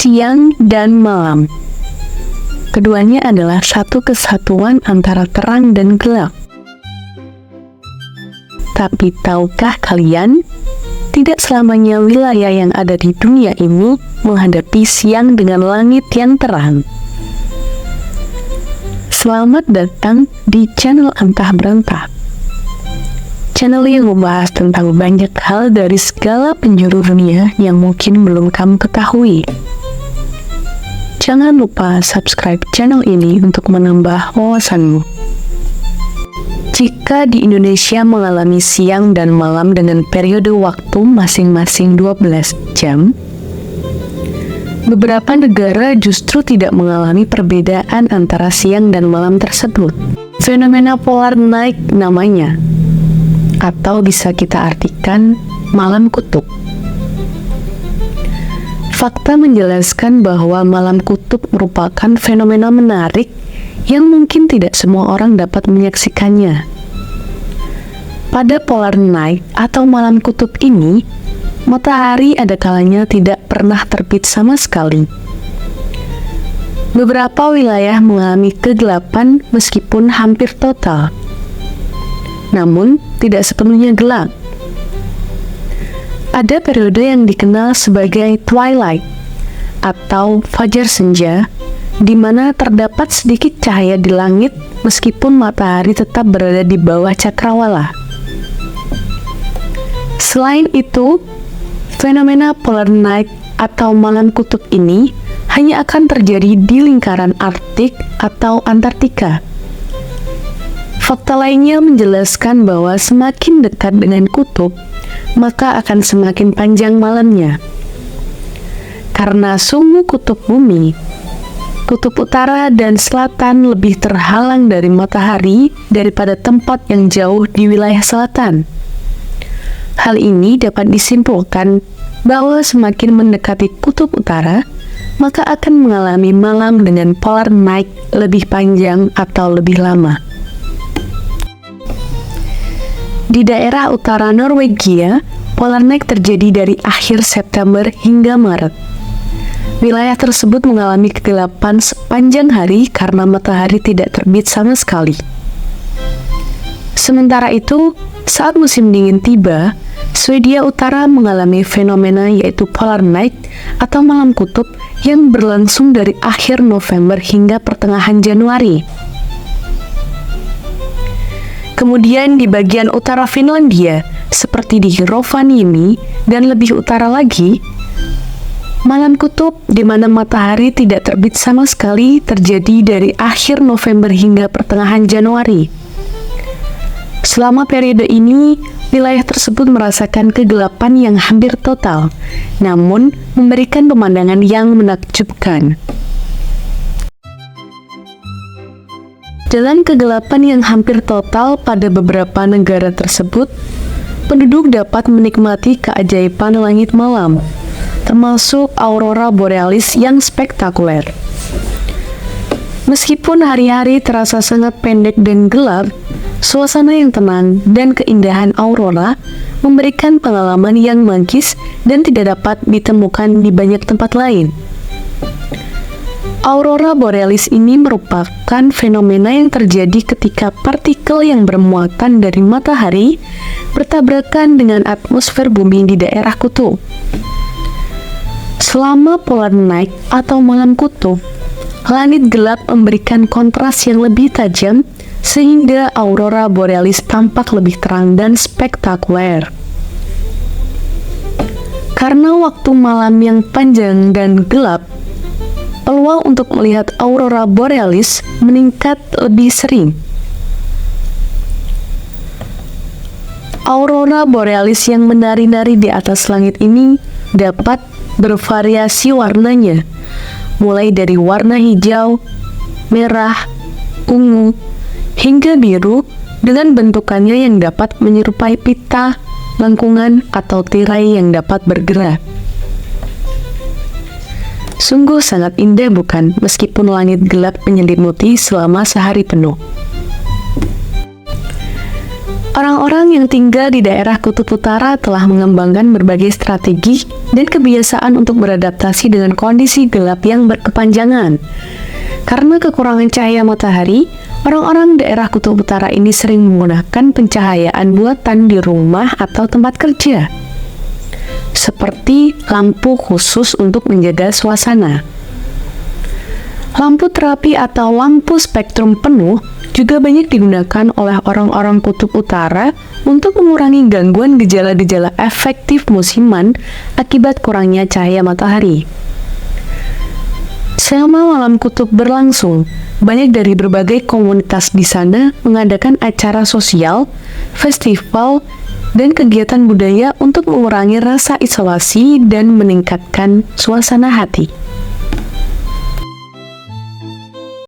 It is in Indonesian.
siang dan malam. Keduanya adalah satu kesatuan antara terang dan gelap. Tapi tahukah kalian, tidak selamanya wilayah yang ada di dunia ini menghadapi siang dengan langit yang terang. Selamat datang di channel Antah Berantah. Channel yang membahas tentang banyak hal dari segala penjuru dunia yang mungkin belum kamu ketahui. Jangan lupa subscribe channel ini untuk menambah wawasanmu. Jika di Indonesia mengalami siang dan malam dengan periode waktu masing-masing 12 jam, beberapa negara justru tidak mengalami perbedaan antara siang dan malam tersebut. Fenomena polar night namanya, atau bisa kita artikan malam kutub. Fakta menjelaskan bahwa malam kutub merupakan fenomena menarik yang mungkin tidak semua orang dapat menyaksikannya. Pada polar night atau malam kutub ini, matahari ada kalanya tidak pernah terbit sama sekali. Beberapa wilayah mengalami kegelapan meskipun hampir total, namun tidak sepenuhnya gelap. Ada periode yang dikenal sebagai twilight atau fajar senja, di mana terdapat sedikit cahaya di langit meskipun matahari tetap berada di bawah cakrawala. Selain itu, fenomena polar night atau malam kutub ini hanya akan terjadi di lingkaran Arktik atau Antartika. Fakta lainnya menjelaskan bahwa semakin dekat dengan kutub, maka akan semakin panjang malamnya. Karena suhu kutub bumi, kutub utara dan selatan lebih terhalang dari matahari daripada tempat yang jauh di wilayah selatan. Hal ini dapat disimpulkan bahwa semakin mendekati kutub utara, maka akan mengalami malam dengan polar night lebih panjang atau lebih lama. Di daerah utara Norwegia, polar night terjadi dari akhir September hingga Maret. Wilayah tersebut mengalami kegelapan sepanjang hari karena matahari tidak terbit sama sekali. Sementara itu, saat musim dingin tiba, Swedia Utara mengalami fenomena yaitu polar night atau malam kutub yang berlangsung dari akhir November hingga pertengahan Januari. Kemudian di bagian utara Finlandia, seperti di Rovaniemi dan lebih utara lagi, malam kutub di mana matahari tidak terbit sama sekali terjadi dari akhir November hingga pertengahan Januari. Selama periode ini, wilayah tersebut merasakan kegelapan yang hampir total, namun memberikan pemandangan yang menakjubkan. Dalam kegelapan yang hampir total pada beberapa negara tersebut, penduduk dapat menikmati keajaiban langit malam, termasuk aurora borealis yang spektakuler. Meskipun hari-hari terasa sangat pendek dan gelap, suasana yang tenang dan keindahan aurora memberikan pengalaman yang magis dan tidak dapat ditemukan di banyak tempat lain. Aurora borealis ini merupakan fenomena yang terjadi ketika partikel yang bermuatan dari matahari bertabrakan dengan atmosfer bumi di daerah kutub. Selama polar night atau malam kutub, langit gelap memberikan kontras yang lebih tajam sehingga aurora borealis tampak lebih terang dan spektakuler. Karena waktu malam yang panjang dan gelap, peluang untuk melihat aurora borealis meningkat lebih sering. Aurora borealis yang menari-nari di atas langit ini dapat bervariasi warnanya, mulai dari warna hijau, merah, ungu, hingga biru dengan bentukannya yang dapat menyerupai pita, lengkungan, atau tirai yang dapat bergerak. Sungguh sangat indah bukan, meskipun langit gelap menyelimuti selama sehari penuh. Orang-orang yang tinggal di daerah Kutub Utara telah mengembangkan berbagai strategi dan kebiasaan untuk beradaptasi dengan kondisi gelap yang berkepanjangan. Karena kekurangan cahaya matahari, orang-orang daerah Kutub Utara ini sering menggunakan pencahayaan buatan di rumah atau tempat kerja, seperti lampu khusus untuk menjaga suasana. Lampu terapi atau lampu spektrum penuh juga banyak digunakan oleh orang-orang Kutub Utara untuk mengurangi gangguan gejala-gejala efektif musiman akibat kurangnya cahaya matahari. Selama malam kutub berlangsung, banyak dari berbagai komunitas di sana mengadakan acara sosial, festival, dan kegiatan budaya untuk mengurangi rasa isolasi dan meningkatkan suasana hati.